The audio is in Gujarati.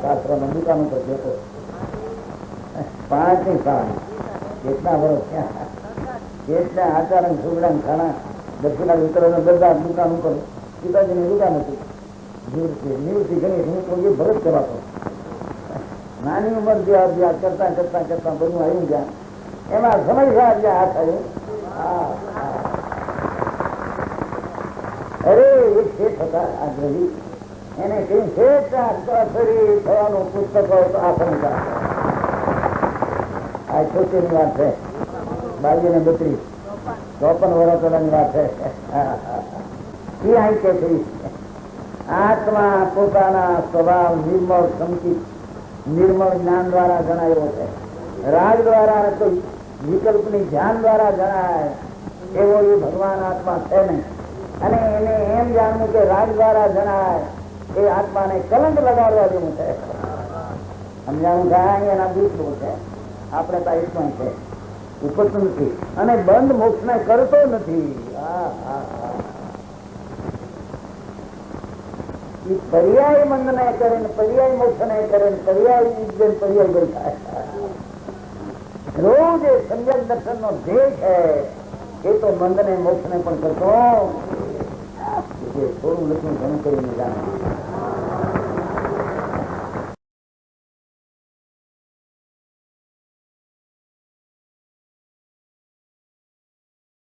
શાસ્ત્ર માં દુકાન ઉપર જતો 5 ની સાલ કેટલા વર્ષ થયા, કેટલા આચાર સુગડા ખાણા દક્ષિણા વિતરણ બધા દુકાન ઉપર પિતાજીની દુકાન હતી. નિવૃત્તિ ઘણી હું તો એ ભરત કરાતો. નાની ઉંમર જે અભ્યાસ કરતા કરતા કરતા બધું આવ્યું ગયા એમાં સમય જ્યાં આ થયું. અરે એક શેઠ હતા આગ્રહી, એને કહ્યું શેઠ થવાનું પુસ્તકો આ સમજા. આ 76 ની વાત છે, 22 ને 32 54 વર્ષ પહેલાની વાત છે. એ અહીં કે છે આત્મા પોતાના સ્વભાવ નિર્મળ સંકિત નિર્મળ જ્ઞાન દ્વારા જણાયો છે. રાગ દ્વારા તો વિકલ્પની ધ્યાન દ્વારા જણાય એવો એ ભગવાન આત્મા છે નહીં. અને એને એમ જાણવું કે રાગ દ્વારા જણાય એ આત્માને કલંક લગાડવા જેવું છે. સમજાવું થાય એના દૂસરું છે. આપણે તો એટલું છે ઉપરતું નથી અને બંધ મોક્ષ ને કરતો નથી. પર્યાય મંદ ને કરે ને પર્યાય મોક્ષ ને કરે ને પર્યાય વિજ્ઞાન પર્યાય ગઈ થાય. રોજ એ સંયમ દર્શન નો ધ્યેય છે એ તો મંદ ને મોક્ષ ને પણ કરતો. થોડું લખ્યું ઘણું કરીને જાણે